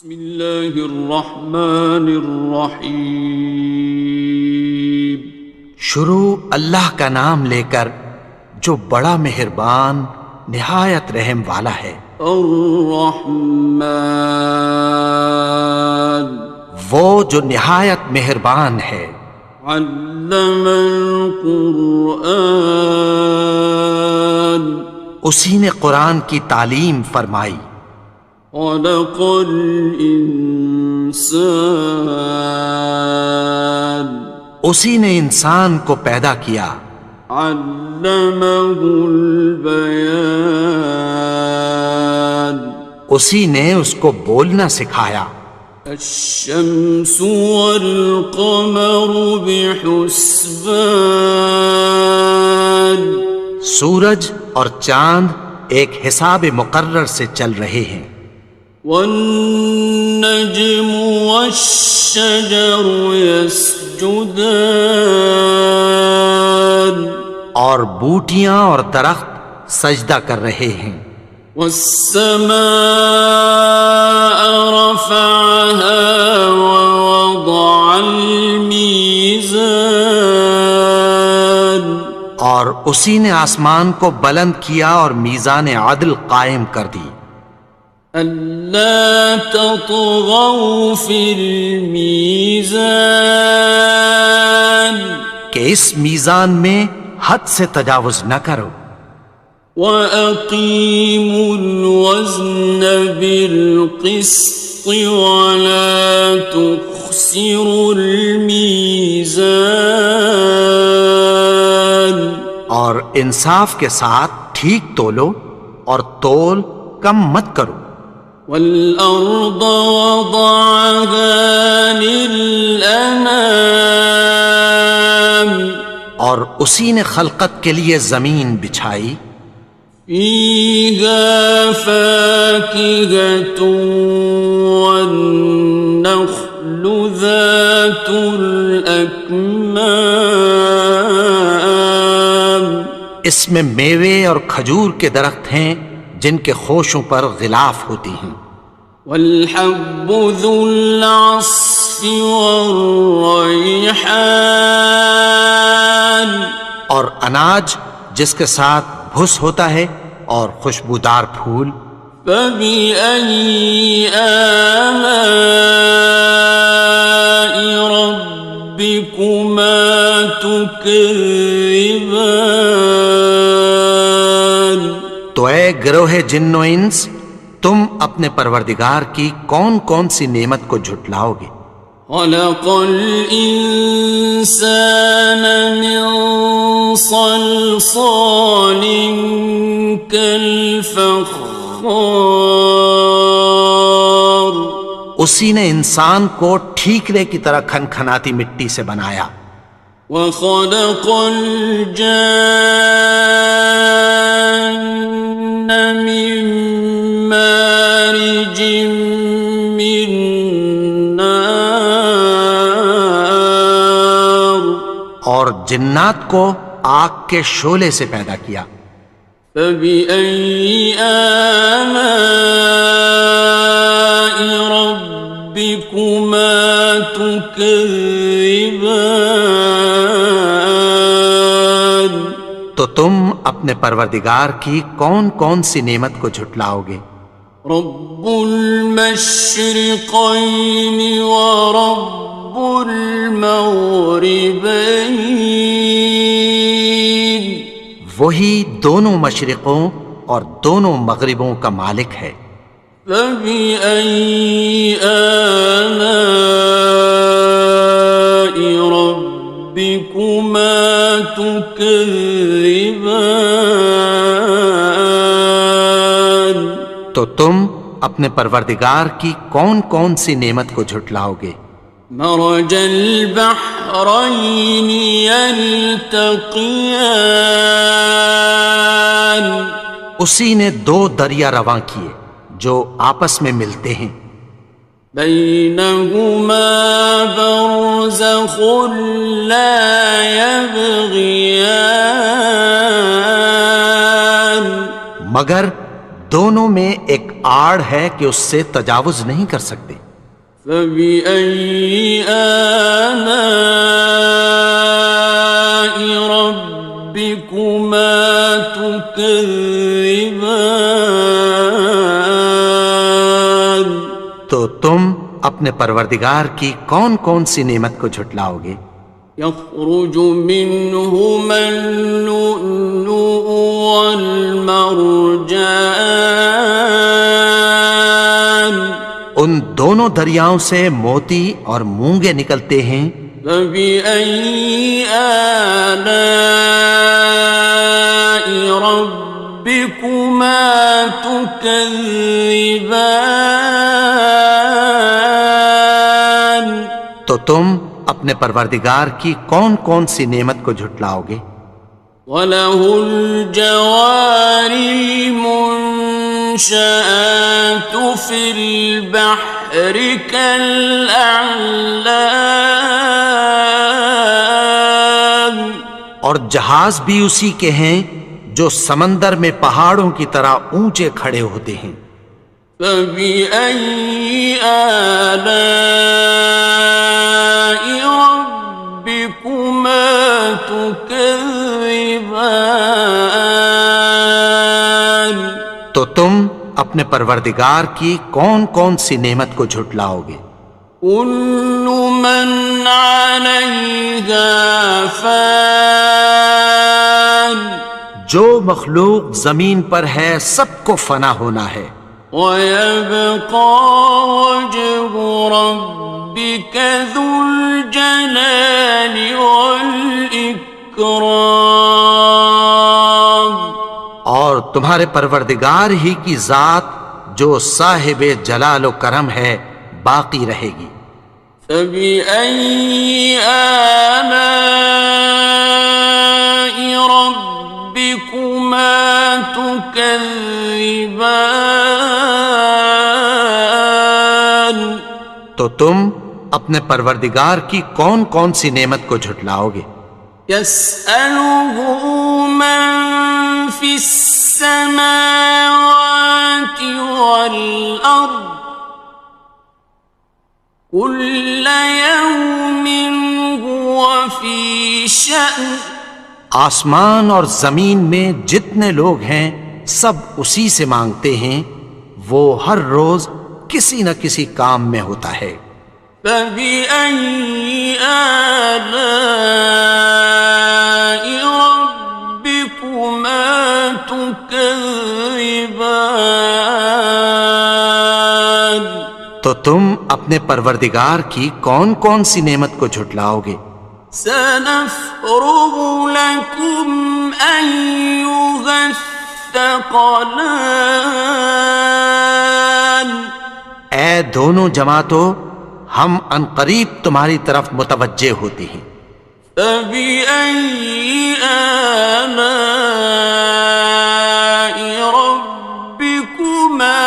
بسم اللہ الرحمن الرحیم۔ شروع اللہ کا نام لے کر جو بڑا مہربان نہایت رحم والا ہے۔ الرحمن، وہ جو نہایت مہربان ہے۔ علم القرآن، اسی نے قرآن کی تعلیم فرمائی۔ خلق الانسان، اسی نے انسان کو پیدا کیا۔ علمہ البیان، اسی نے اس کو بولنا سکھایا۔ الشمس والقمر بحسبان، سورج اور چاند ایک حساب مقرر سے چل رہے ہیں۔ والنجم والشجر يسجدان، اور بوٹیاں اور درخت سجدہ کر رہے ہیں۔ والسماء رفعها ووضع الميزان، اور اسی نے آسمان کو بلند کیا اور میزان عدل قائم کر دی۔ ألا تطغوا في الميزان، کہ اس میزان میں حد سے تجاوز نہ کرو۔ وَأَقِيمُوا الْوَزْنَ بِالْقِسْطِ وَلَا تُخْسِرُوا الْمِيزَانَ، اور انصاف کے ساتھ ٹھیک تولو اور تول کم مت کرو۔ وَالْأَرْضَ وَضَعَهَا لِلْأَنَامِ، اور اسی نے خلقت کے لیے زمین بچھائی۔ فِيهَا فَاكِهَةٌ وَالنَّخْلُ ذَاتُ الْأَكْمَامِ، اس میں میوے اور کھجور کے درخت ہیں جن کے خوشوں پر غلاف ہوتی ہیں۔ وَالْحَبُّ ذُو الْعَصْفِ وَالرَّيْحَانِ، اور اناج جس کے ساتھ بھس ہوتا ہے اور خوشبودار پھول۔ فَبِأَيِّ آلَاءِ رَبِّكُمَا تُكَذِّبَانِ، تو اے گروہ جن و انس، تم اپنے پروردگار کی کون کون سی نعمت کو جھٹلاؤ گے؟ خَلَقَ الْإِنسَانَ مِنْ صَلْصَالٍ كَالْفَخَّارِ، اسی نے انسان کو ٹھیکرے کی طرح کھنکھناتی مٹی سے بنایا۔ وَخَلَقَ الْجَانَّ مِن مَّارِجٍ مِّن نَّارٍ، اور جنات کو آگ کے شعلے سے پیدا کیا۔ فَبِأَيِّ آلَاءِ رَبِّكُمَا تُكَذِّبَانِ، تو تم اپنے پروردگار کی کون کون سی نعمت کو جھٹلاؤ گے؟ رب المشرقین ورب المغربین، وہی دونوں مشرقوں اور دونوں مغربوں کا مالک ہے۔ فَبِأَيِّ آلَاءِ رَبِّكُمَا تُكَذِّبَانِ، تو تم اپنے پروردگار کی کون کون سی نعمت کو جھٹلاؤ گے؟ مرج البحرین یلتقیان، اسی نے دو دریا رواں کیے جو آپس میں ملتے ہیں۔ بینہما برزخ لا یبغیان، مگر دونوں میں ایک آڑ ہے کہ اس سے تجاوز نہیں کر سکتے۔ فبأي آلاء ربكما تكذبان؟ تو تم اپنے پروردگار کی کون کون سی نعمت کو جھٹلاؤ گے؟ يخرج منهما اللؤلؤ والمرجان ان دونوں دریاؤں سے موتی اور مونگے نکلتے ہیں۔ فبأي آلاء ربكما تكذبان؟ تو تم اپنے پروردگار کی کون کون سی نعمت کو جھٹلاؤ گے؟ وَلَهُ الْجَوَارِ الْمُنشَآتُ فِي الْبَحْرِ كَالْأَعْلَامِ، اور جہاز بھی اسی کے ہیں جو سمندر میں پہاڑوں کی طرح اونچے کھڑے ہوتے ہیں۔ فَبِأَيِّ آلَاءِ رَبِّكُمَا تُكَذِّبَانِ؟ تو تم اپنے پروردگار کی کون کون سی نعمت کو جھٹلاؤ گے؟ كُلُّ مَنْ عَلَيْهَا فَانٍ، جو مخلوق زمین پر ہے سب کو فنا ہونا ہے۔ وَيَبْقَى وَجْهُ رَبِّكَ ذُو الْجَلَالِ وَالْإِكْرَامِ، اور تمہارے پروردگار ہی کی ذات جو صاحب جلال و کرم ہے باقی رہے گی۔ فَبِأَيِّ آلَاءِ رَبِّكُمَا تُكَذِّبَانِ؟ تو تم اپنے پروردگار کی کون کون سی نعمت کو جھٹلاؤ گے؟ يَسْأَلُهُ مَن فِي السَّمَاوَاتِ وَالْأَرْضِ كُلَّ يَوْمٍ هُوَ فِي شَأْنٍ، آسمان اور زمین میں جتنے لوگ ہیں سب اسی سے مانگتے ہیں، وہ ہر روز کسی نہ کسی کام میں ہوتا ہے۔ فَبِأَيِّ آلَاءِ رَبِّكُمَا تُكَذِّبَانِ؟ تو تم اپنے پروردگار کی کون کون سی نعمت کو جھٹلاؤ گے؟ سَنَفْرُغُ لَكُمْ أَيُّهَ الثَّقَلَانِ؟ اے دونوں جماعتوں، ہم عنقریب تمہاری طرف متوجہ ہوتے ہیں۔ فَبِأَيِّ آلَاءِ رَبِّكُمَا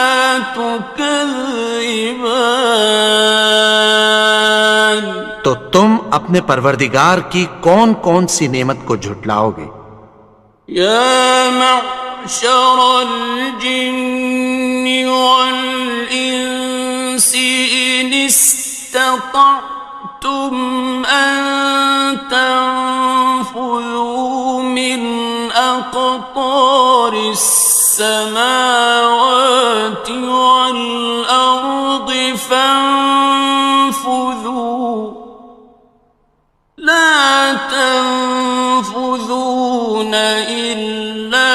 تُكَذِّبَانِ؟ تو تم اپنے پروردگار کی کون کون سی نعمت کو جھٹلاؤ گے؟ يَا مَعْشَرَ الْجِنِّ وَالْإِنسِ إِنِ اسْتَطَعْتُمْ أَن تَنفُذُوا مِنْ أَقْطَارِ السَّمَاوَاتِ وَالْأَرْضِ فَانفُذُوا لَا تَنفُذُونَ إِلَّا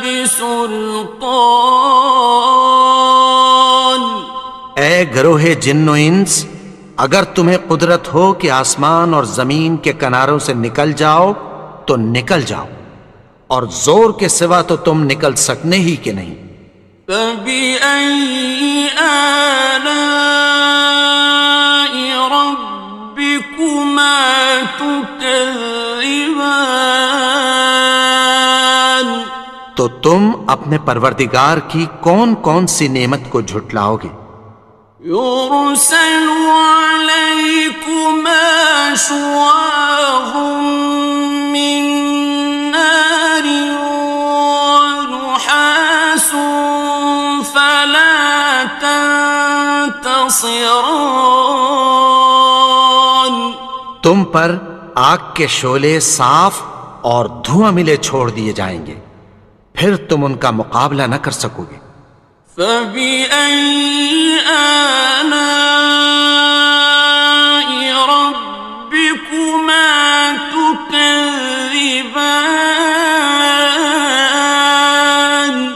بِسُلْطَانٍ۔ اے گروہ جن و انس، اگر تمہیں قدرت ہو کہ آسمان اور زمین کے کناروں سے نکل جاؤ تو نکل جاؤ، اور زور کے سوا تو تم نکل سکنے ہی کہ نہیں۔ فَبِأَيِّ آلَاءِ رَبِّكُمَا تُكَذِّبَانِ؟ تو تم اپنے پروردگار کی کون کون سی نعمت کو جھٹلاؤ گے؟ يُرْسَلُ عَلَيْكُمَا شُوَاظٌ مِّن نَّارٍ وَنُحَاسٌ تنتصران تم پر آگ کے شعلے صاف اور دھواں ملے چھوڑ دیے جائیں گے، پھر تم ان کا مقابلہ نہ کر سکو گے۔ فَبِأَيِّ آلَاءِ رَبِّكُمَا تُكَذِّبَانِ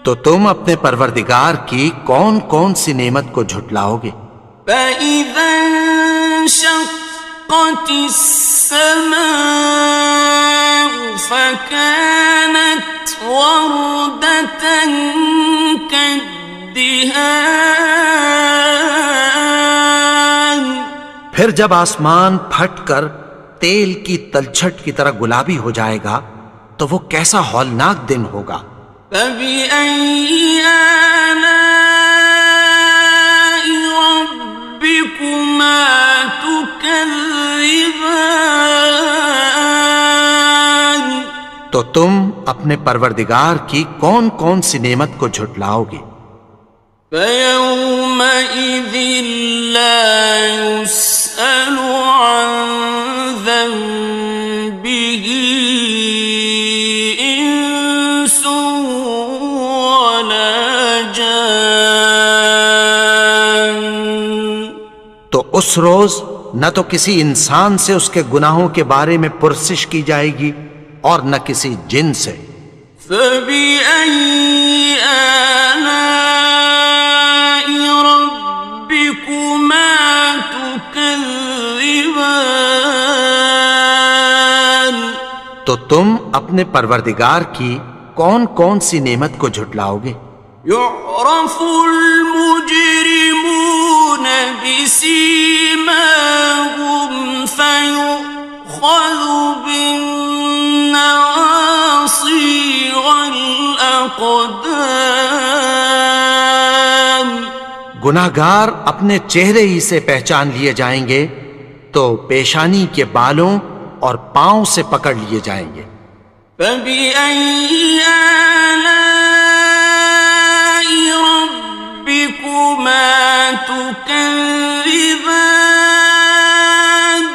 تو تم اپنے پروردگار کی کون کون سی نعمت کو جھٹلاؤ گے؟ فَإِذَا انشَقَّتِ السَّمَاءُ فَكَانَتْ وَرْدَةً كَالدِّهَانِ پھر جب آسمان پھٹ کر تیل کی تلچھٹ کی طرح گلابی ہو جائے گا تو وہ کیسا ہولناک دن ہوگا۔ فَبِأَيِّ آلَاءِ رَبِّكُمَا تُكَذِّبَانِ تو تم اپنے پروردگار کی کون کون سی نعمت کو جھٹلاؤ گے؟ فَيَوْمَئِذٍ لَا يُسْأَلُ عَنْ ذَنبِهِ إِنسٌ وَلَا جَانٌ تو اس روز نہ تو کسی انسان سے اس کے گناہوں کے بارے میں پرسش کی جائے گی اور نہ کسی جن سے۔ فَبِأَيِّ آلَاءِ رَبِّكُمَا تُكَذِّبَانِ تو تم اپنے پروردگار کی کون کون سی نعمت کو جھٹلاؤ گے؟ يُعْرَفُ الْمُجْرِمُونَ بِسِيمَاهُمْ فَيُؤْخَذُ بِالنَّوَاصِي وَالْأَقْدَامِ گناہگار اپنے چہرے ہی سے پہچان لیے جائیں گے تو پیشانی کے بالوں اور پاؤں سے پکڑ لیے جائیں گے۔ فَبِأَيِّ آلَاءِ رَبِّكُمَا تُكَذِّبَانِ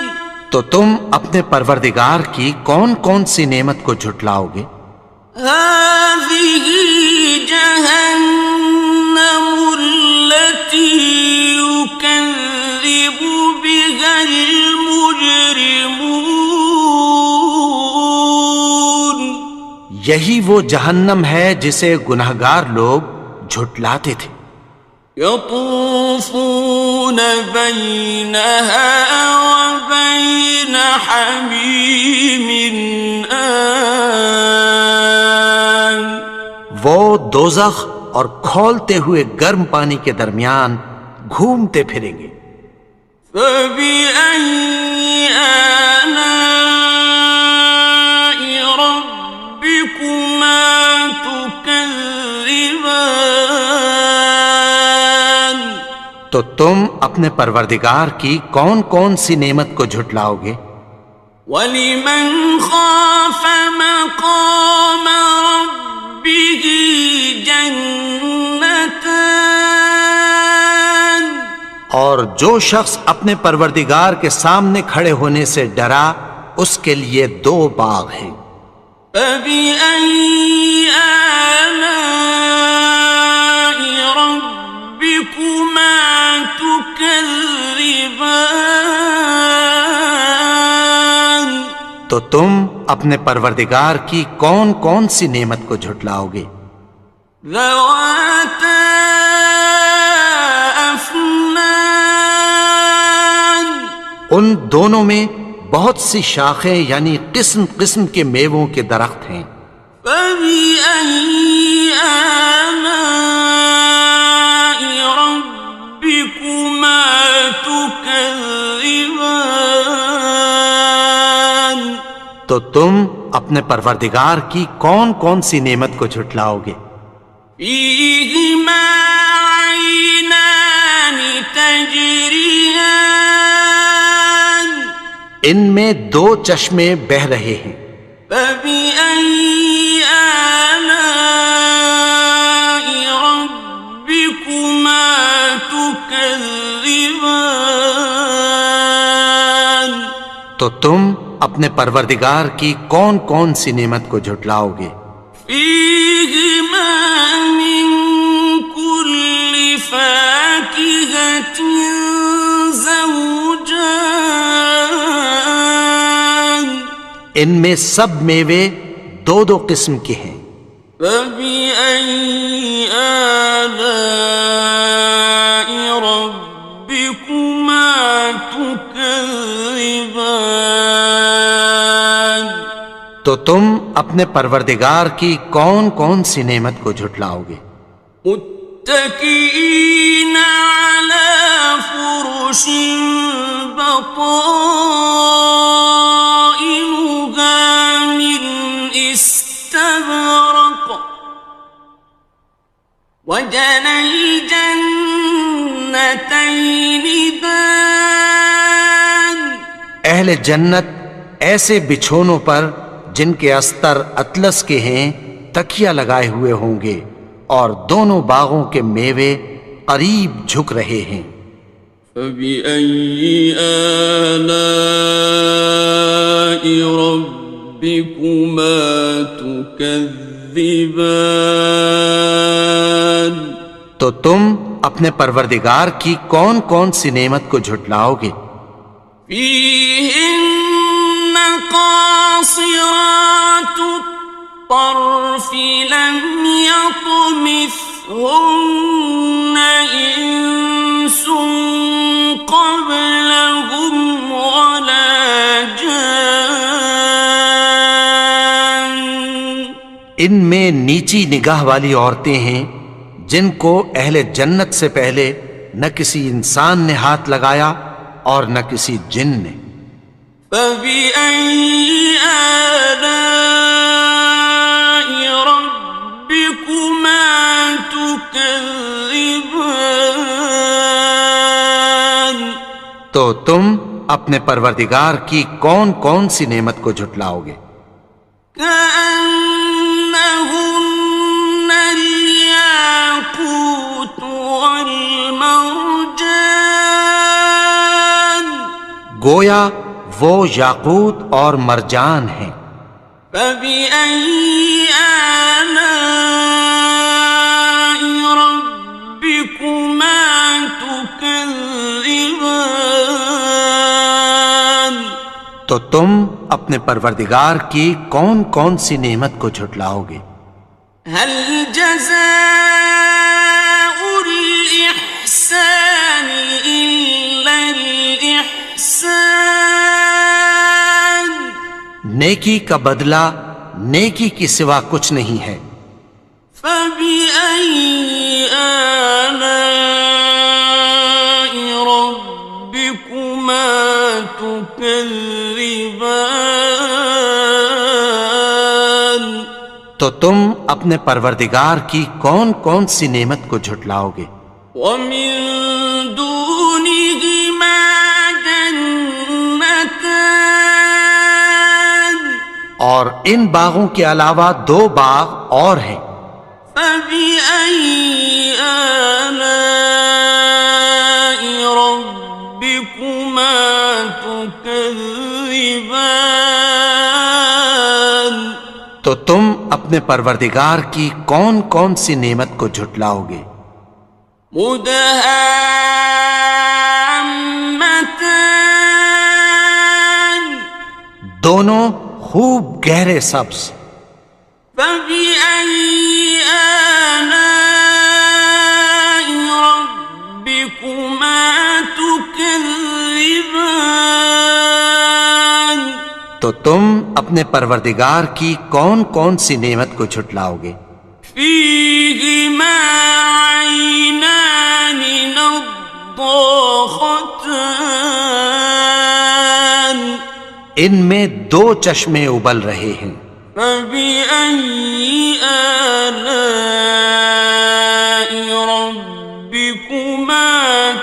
تو تم اپنے پروردگار کی کون کون سی نعمت کو جھٹلاؤ گے؟ هَذِهِ جَهَنَّمُ الَّتِي يُكَذِّبُ بِهَا الْمُجْرِمُونَ یہی وہ جہنم ہے جسے گناہگار لوگ جھٹلاتے تھے۔ يَطُوفُونَ بَيْنَهَا وَبَيْنَ حَمِيمٍ آنٍ وہ دوزخ اور کھولتے ہوئے گرم پانی کے درمیان گھومتے پھریں گے۔ فَبِأَيِّ آلَاءِ رَبِّكُمَا تُكَذِّبَانِ تو تم اپنے پروردگار کی کون کون سی نعمت کو جھٹلاؤ گے؟ وَلِمَنْ خَافَ مَقَامَ رَبِّهِ جَنَّتَانِ اور جو شخص اپنے پروردگار کے سامنے کھڑے ہونے سے ڈرا اس کے لیے دو باغ ہیں۔ فَبِأَيِّ آلَاءِ رَبِّكُمَا تُكَذِّبَانِ تو تم اپنے پروردگار کی کون کون سی نعمت کو جھٹلاؤ گے؟ ذَوَاتَا أَفْنَانٍ ان دونوں میں بہت سی شاخیں یعنی قسم قسم کے میووں کے درخت ہیں۔ فَبِأَيِّ آلَاءِ رَبِّكُمَا تُكَذِّبَانِ تو تم اپنے پروردگار کی کون کون سی نعمت کو جھٹلاؤ گے؟ فِيهِمَا عَيْنَانِ تَجْرِيَانِ ان میں دو چشمے بہہ رہے ہیں۔ فَبِأَيِّ آلَاءِ رَبِّكُمَا تم اپنے پروردگار کی کون کون سی نعمت کو جھٹلاؤ گے؟ فيهما من كل فاكهة زوجان ان میں سب میوے دو دو قسم کے ہیں۔ فبأي آلاء ربكما تكذبان تو تم اپنے پروردگار کی کون کون سی نعمت کو جھٹلاؤ گے؟ متكئين على فرش بطائنها من استبرق وجنى الجنتين دان اہل جنت ایسے بچھونوں پر جن کے استر اطلس کے ہیں تکیہ لگائے ہوئے ہوں گے، اور دونوں باغوں کے میوے قریب جھک رہے ہیں۔ فبأي آلاء ربكما تكذبان تو تم اپنے پروردگار کی کون کون سی نعمت کو جھٹلاؤ گے؟ فيهن قاصرات الطرف لم يطمثهن إنس قبلهم ولا جان ان میں نیچی نگاہ والی عورتیں ہیں جن کو اہل جنت سے پہلے نہ کسی انسان نے ہاتھ لگایا اور نہ کسی جن نے۔ فبأي آلاء ربكما تكذبان تو تم اپنے پروردگار کی کون کون سی نعمت کو جھٹلاؤ گے؟ كأنهن الياقوت والمرجان گویا وہ یاقوت اور مرجان ہیں۔ فبأي آلاء ربكما تكذبان تو تم اپنے پروردگار کی کون کون سی نعمت کو جھٹلاؤ گے؟ هل جزاء الإحسان إلا الإحسان نیکی کا بدلہ نیکی کی سوا کچھ نہیں ہے۔ فبأي آلاء ربكما تكذبان تو تم اپنے پروردگار کی کون کون سی نعمت کو جھٹلاؤ گے؟ ومن دونهما جنتان اور ان باغوں کے علاوہ دو باغ اور ہیں۔ فبأي آلاء ربكما تكذبان تو تم اپنے پروردگار کی کون کون سی نعمت کو جھٹلاؤ گے؟ مدهامتان دونوں خوب گہرے سبز۔ فبأي آلاء ربكما تكذبان تو تم اپنے پروردگار کی کون کون سی نعمت کو جھٹلاؤ گے؟ فيهما عينان نضاختان ان میں دو چشمے ابل رہے ہیں۔ فبأي آلاء ربكما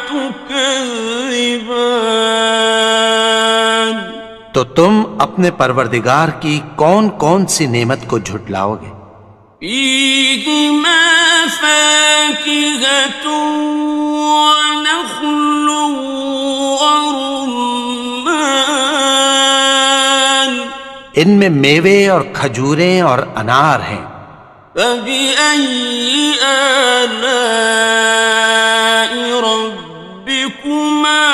تكذبان تو تم اپنے پروردگار کی کون کون سی نعمت کو جھٹلاؤ گے؟ فيهما فاكهة ونخل ورمان ان میں میوے اور کھجوریں اور انار ہیں۔ فبأي آلاء ربكما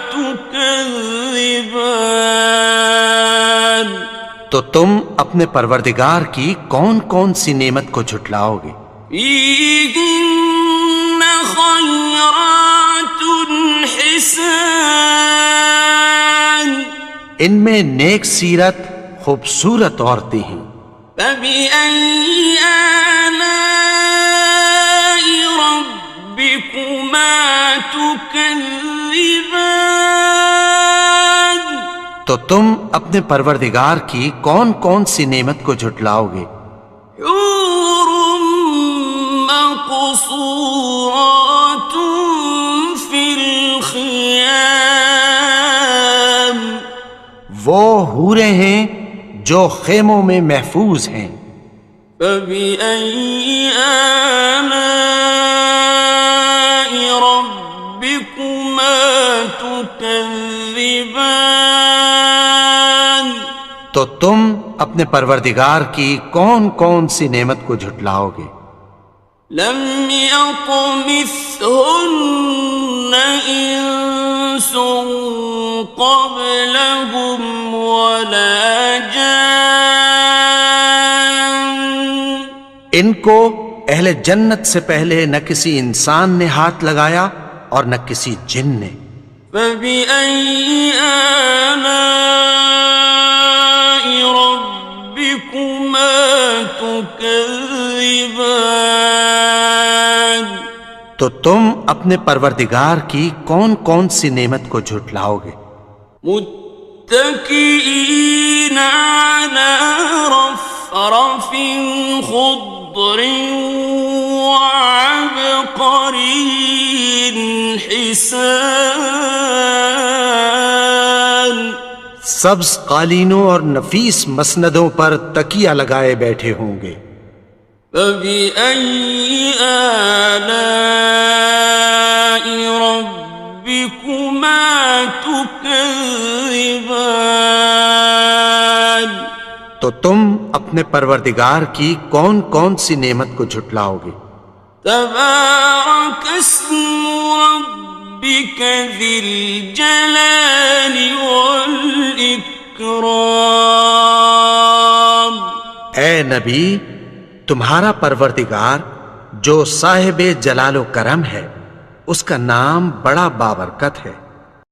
تكذبان؟ تو تم اپنے پروردگار کی کون کون سی نعمت کو جھٹلاؤ گے؟ فيهن خيرات حسان، ان میں نیک سیرت خوبصورت عورتیں ہیں۔ فبأي آلاء ربكما تكذبان؟ تو تم اپنے پروردگار کی کون کون سی نعمت کو جھٹلاؤ گے؟ حور مقصورات في الخيام، وہ حوریں ہیں جو خیموں میں محفوظ ہیں۔ فبأي آلاء ربكما تكذبان؟ تو تم اپنے پروردگار کی کون کون سی نعمت کو جھٹلاؤ گے؟ لم يطمثهن إنس قبلهم ولا جان، ان کو اہل جنت سے پہلے نہ کسی انسان نے ہاتھ لگایا اور نہ کسی جن نے۔ فبأي آلاء ربكما تكذبان؟ تو تم اپنے پروردگار کی کون کون سی نعمت کو جھٹلاؤ گے؟ متكئين على رفرف خضر وعبقري حسان، سبز قالینوں اور نفیس مسندوں پر تکیہ لگائے بیٹھے ہوں گے۔ فبأي آلاء ربكما تكذبان؟ تو تم اپنے پروردگار کی کون کون سی نعمت کو جھٹلاؤ گے؟ تبارك اسم ربك ذي الجلال والإكرام۔ اے نبی، تمہارا پروردگار جو صاحب جلال و کرم ہے، اس کا نام بڑا بابرکت ہے۔